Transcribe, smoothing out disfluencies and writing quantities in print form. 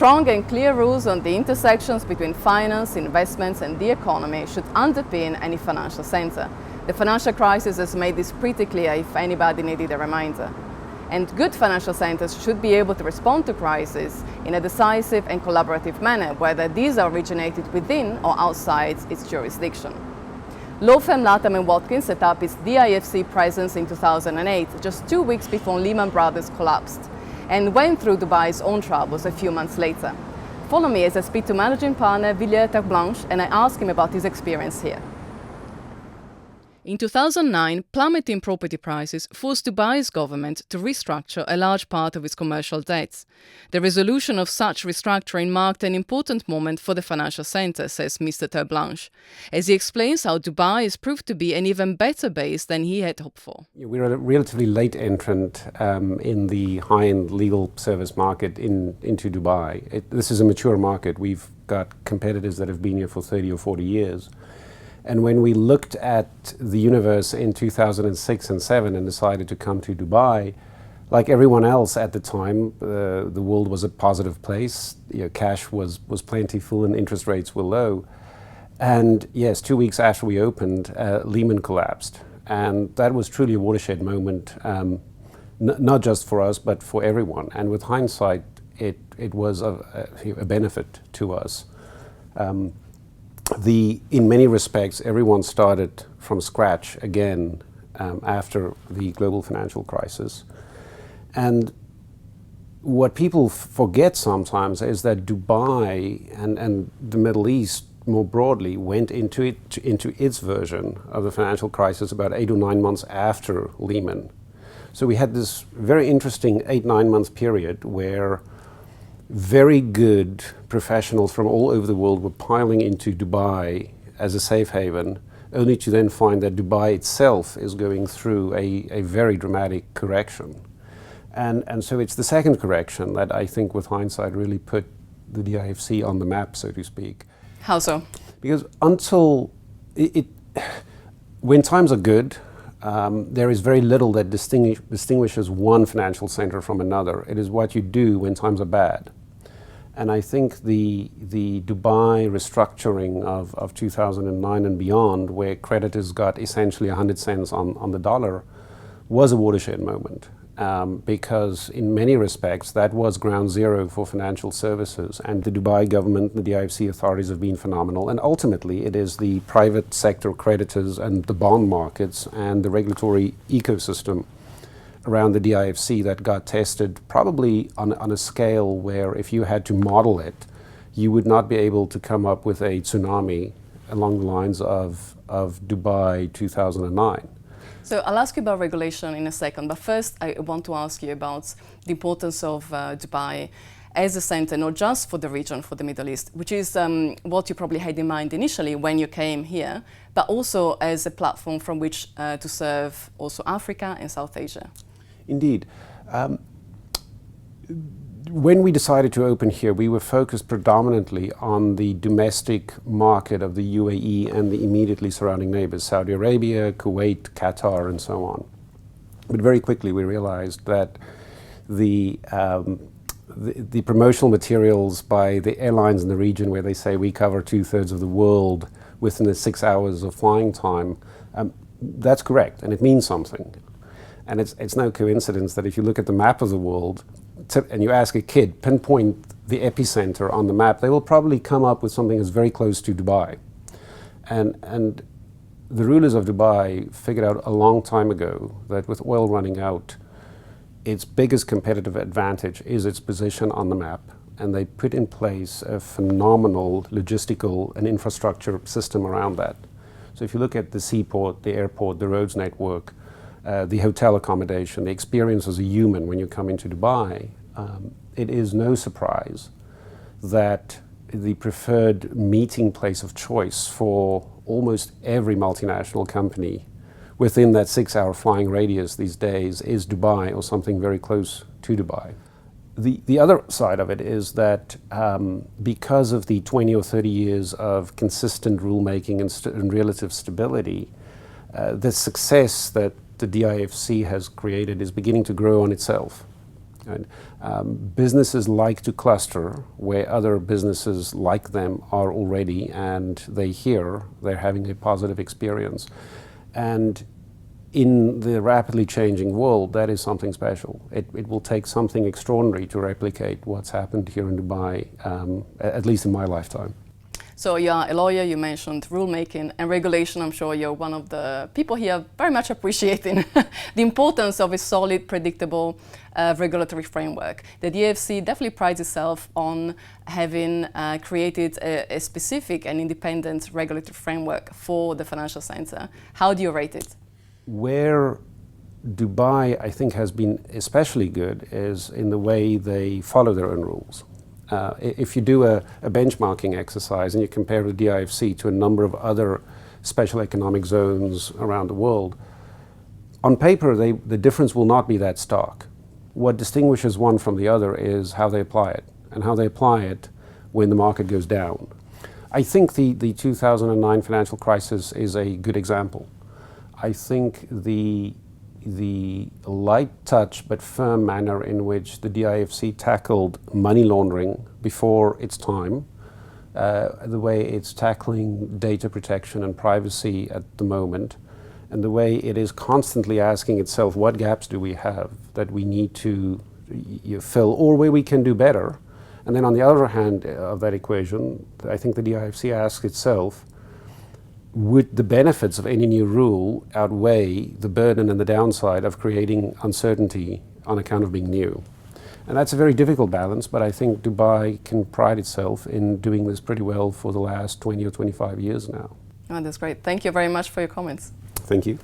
Strong and clear rules on the intersections between finance, investments and the economy should underpin any financial centre. The financial crisis has made this pretty clear if anybody needed a reminder. And good financial centres should be able to respond to crises in a decisive and collaborative manner, whether these are originated within or outside its jurisdiction. Law firm Latham and Watkins set up its DIFC presence in 2008, just 2 weeks before Lehman Brothers collapsed, and went through Dubai's own troubles a few months later. Follow me as I speak to managing partner Villiers Terblanche and I ask him about his experience here. In 2009, plummeting property prices forced Dubai's government to restructure a large part of its commercial debts. The resolution of such restructuring marked an important moment for the financial centre, says Mr. Terblanche, as he explains how Dubai has proved to be an even better base than he had hoped for. We're a relatively late entrant in the high-end legal service market into Dubai. This is a mature market. We've got competitors that have been here for 30 or 40 years. And when we looked at the universe in 2006 and 2007 and decided to come to Dubai, like everyone else at the time, the world was a positive place. Cash was plentiful and interest rates were low. And yes, 2 weeks after we opened, Lehman collapsed. And that was truly a watershed moment, not just for us, but for everyone. And with hindsight, it was a benefit to us. In many respects, everyone started from scratch again after the global financial crisis. And what people forget sometimes is that Dubai and the Middle East more broadly went into its version of the financial crisis about 8 or 9 months after Lehman. So we had this very interesting 8-9 month period where very good professionals from all over the world were piling into Dubai as a safe haven, only to then find that Dubai itself is going through a very dramatic correction. And so it's the second correction that I think with hindsight really put the DIFC on the map, so to speak. How so? Because when times are good, there is very little that distinguishes one financial center from another. It is what you do when times are bad. And I think the Dubai restructuring of 2009 and beyond, where creditors got essentially 100 cents on the dollar, was a watershed moment. Because in many respects, that was ground zero for financial services. And the Dubai government, the DIFC authorities have been phenomenal. And ultimately, it is the private sector creditors and the bond markets and the regulatory ecosystem around the DIFC that got tested probably on a scale where if you had to model it, you would not be able to come up with a tsunami along the lines of Dubai 2009. So I'll ask you about regulation in a second, but first I want to ask you about the importance of Dubai as a center, not just for the region, for the Middle East, which is what you probably had in mind initially when you came here, but also as a platform from which to serve also Africa and South Asia. Indeed. When we decided to open here, we were focused predominantly on the domestic market of the UAE and the immediately surrounding neighbors, Saudi Arabia, Kuwait, Qatar, and so on. But very quickly we realized that the promotional materials by the airlines in the region where they say we cover 2/3 of the world within the 6 hours of flying time, that's correct, and it means something. And it's no coincidence that if you look at the map of the world and you ask a kid, pinpoint the epicenter on the map, they will probably come up with something that's very close to Dubai. And the rulers of Dubai figured out a long time ago that with oil running out, its biggest competitive advantage is its position on the map. And they put in place a phenomenal logistical and infrastructure system around that. So if you look at the seaport, the airport, the roads network, the hotel accommodation, the experience as a human when you come into Dubai, it is no surprise that the preferred meeting place of choice for almost every multinational company within that 6-hour flying radius these days is Dubai or something very close to Dubai. The other side of it is that because of the 20 or 30 years of consistent rulemaking and relative stability, the success that the DIFC has created is beginning to grow on itself. And businesses like to cluster where other businesses like them are already, and they hear they're having a positive experience. And in the rapidly changing world, that is something special. It will take something extraordinary to replicate what's happened here in Dubai, at least in my lifetime. So you're a lawyer, you mentioned rulemaking and regulation. I'm sure you're one of the people here very much appreciating the importance of a solid, predictable regulatory framework. The DIFC definitely prides itself on having created a specific and independent regulatory framework for the financial sector. How do you rate it? Where Dubai, I think, has been especially good is in the way they follow their own rules. If you do a benchmarking exercise and you compare the DIFC to a number of other special economic zones around the world, on paper the difference will not be that stark. What distinguishes one from the other is how they apply it, and how they apply it when the market goes down. I think the 2009 financial crisis is a good example. I think the light touch but firm manner in which the DIFC tackled money laundering before its time, the way it's tackling data protection and privacy at the moment, and the way it is constantly asking itself what gaps do we have that we need to fill, or where we can do better. And then on the other hand of that equation, I think the DIFC asks itself, would the benefits of any new rule outweigh the burden and the downside of creating uncertainty on account of being new? And that's a very difficult balance, but I think Dubai can pride itself in doing this pretty well for the last 20 or 25 years now. Oh, that's great. Thank you very much for your comments. Thank you.